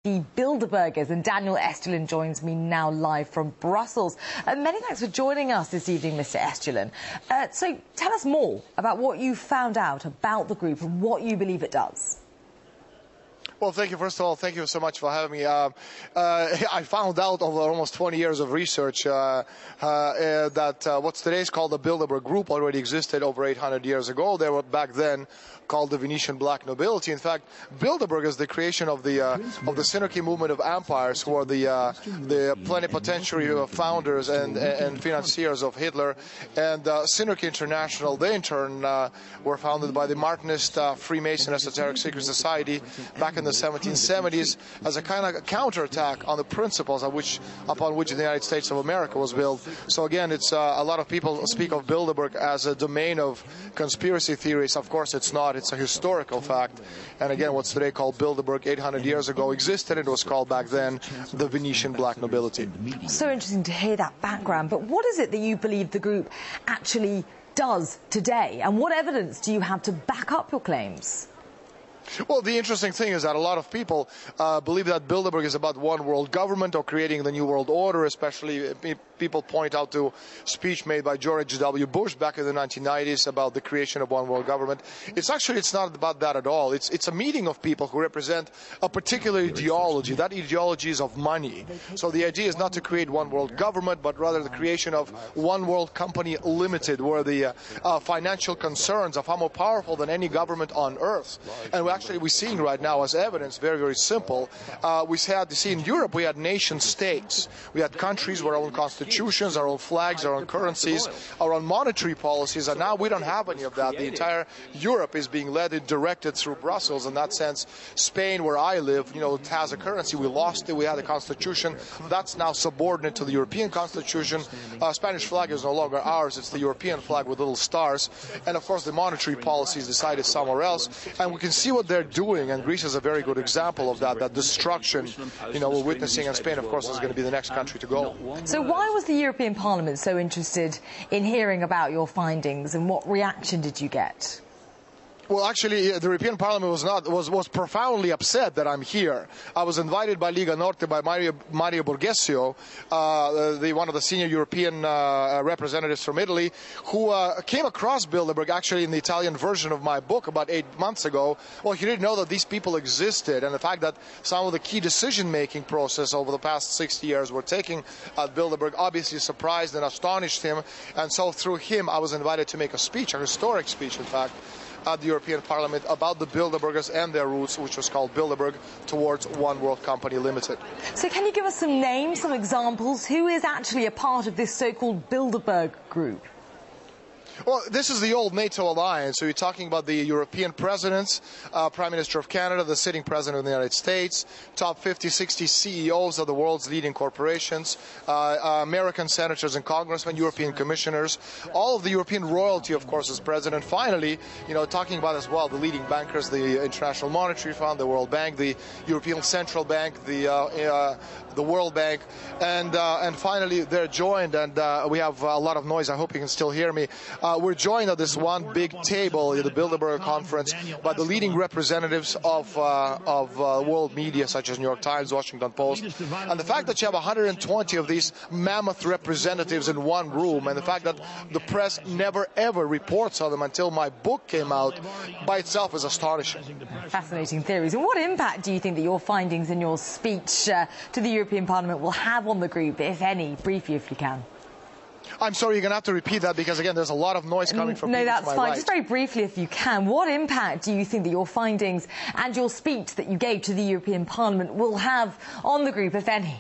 The Bilderbergers, and Daniel Estulin joins me now live from Brussels. Many thanks for joining us this evening, Mr. Estulin. So tell us more about what you found out about the group and what you believe it does. Well, thank you. First of all, thank you so much for having me. I found out over almost 20 years of research that what's today is called the Bilderberg Group already existed over 800 years ago. They were back then called the Venetian black nobility. In fact, Bilderberg is the creation of the synarchy movement of empires, who are the plenipotentiary founders and financiers of Hitler. And Synarchy International, they in turn were founded by the Martinist Freemason Esoteric Secret Society back in the 1770s as a kind of counterattack on the principles upon which the United States of America was built. So again, it's a lot of people speak of Bilderberg as a domain of conspiracy theories. Of course, it's not. It's a historical fact. And again, what's today called Bilderberg 800 years ago existed. It was called back then the Venetian black nobility. So interesting to hear that background. But what is it that you believe the group actually does today? And what evidence do you have to back up your claims? Well, the interesting thing is that a lot of people believe that Bilderberg is about one world government or creating the new world order, especially people point out to speech made by George W. Bush back in the 1990s about the creation of one world government. It's not about that at all. It's a meeting of people who represent a particular ideology. That ideology is of money. So the idea is not to create one world government, but rather the creation of one world company limited, where the financial concerns of how more powerful than any government on earth. And we're seeing right now as evidence, very, very simple. We had to see in Europe, we had nation states. We had countries with our own constitutions, our own flags, our own currencies, our own monetary policies, and now we don't have any of that. The entire Europe is being led and directed through Brussels. In that sense, Spain, where I live, it has a currency. We lost it. We had a constitution. That's now subordinate to the European constitution. Spanish flag is no longer ours. It's the European flag with little stars. And of course, the monetary policy is decided somewhere else. And we can see what they're doing, and Greece is a very good example of that destruction, we're witnessing, and Spain, of course, is going to be the next country to go. So why was the European Parliament so interested in hearing about your findings, and what reaction did you get? Well, actually, the European Parliament was profoundly upset that I'm here. I was invited by Lega Norte by Mario Borghesio, one of the senior European representatives from Italy, who came across Bilderberg actually in the Italian version of my book about 8 months ago. Well, he didn't know that these people existed, and the fact that some of the key decision-making process over the past 60 years were taking at Bilderberg obviously surprised and astonished him. And so through him, I was invited to make a speech, a historic speech, in fact, at the European Parliament about the Bilderbergers and their roots, which was called Bilderberg towards One World Company Limited. So can you give us some names, some examples? Who is actually a part of this so-called Bilderberg Group? Well, this is the old NATO alliance. So you're talking about the European presidents, Prime Minister of Canada, the sitting president of the United States, top 50, 60 CEOs of the world's leading corporations, American senators and congressmen, European commissioners, all of the European royalty, of course, is present. And finally, talking about as well the leading bankers, the International Monetary Fund, the World Bank, the European Central Bank, the World Bank, and finally they're joined, and we have a lot of noise. I hope you can still hear me. We're joined at this one big table at the Bilderberg conference by the leading representatives of world media, such as New York Times, Washington Post. And the fact that you have 120 of these mammoth representatives in one room, and the fact that the press never ever reports on them until my book came out, by itself is astonishing. Fascinating theories. And what impact do you think that your findings in your speech to the European Parliament will have on the group, if any? Briefly, if you can. I'm sorry, you're going to have to repeat that, because, again, there's a lot of noise coming from people to my right. No, that's fine. Just very briefly, if you can, what impact do you think that your findings and your speech that you gave to the European Parliament will have on the group, if any?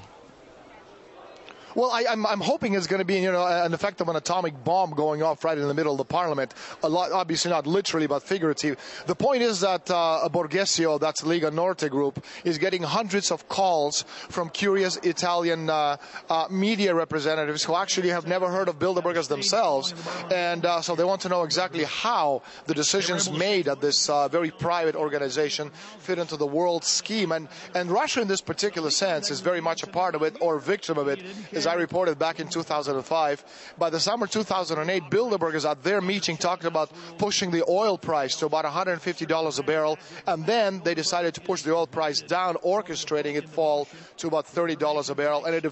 Well, I'm hoping it's going to be, an effect of an atomic bomb going off right in the middle of the parliament. Obviously not literally, but figurative. The point is that Borghesio, that's Lega Norte group, is getting hundreds of calls from curious Italian media representatives who actually have never heard of Bilderbergers themselves. And so they want to know exactly how the decisions made at this very private organization fit into the world scheme. And Russia, in this particular sense, is very much a part of it, or victim of it. as I reported back in 2005. By the summer 2008, Bilderbergers at their meeting talked about pushing the oil price to about $150 a barrel, and then they decided to push the oil price down, orchestrating it fall to about $30 a barrel, and it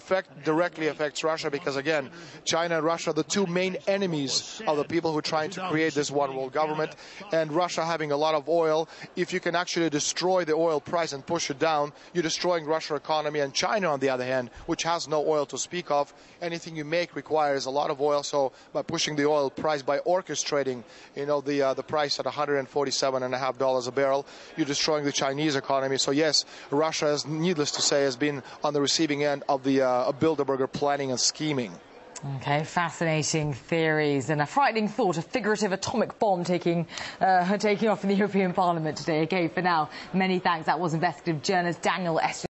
directly affects Russia because, again, China and Russia are the two main enemies of the people who are trying to create this one world government, and Russia having a lot of oil, if you can actually destroy the oil price and push it down, you're destroying Russia's economy. And China, on the other hand, which has no oil to speak of, anything you make requires a lot of oil, so by pushing the oil price, by orchestrating, the price at $147.50 a barrel, you're destroying the Chinese economy. So yes, Russia, is, needless to say, has been on the receiving end of the Bilderberger planning and scheming. Okay, fascinating theories and a frightening thought, a figurative atomic bomb taking off in the European Parliament today. Okay, for now, many thanks. That was investigative journalist Daniel Estulin.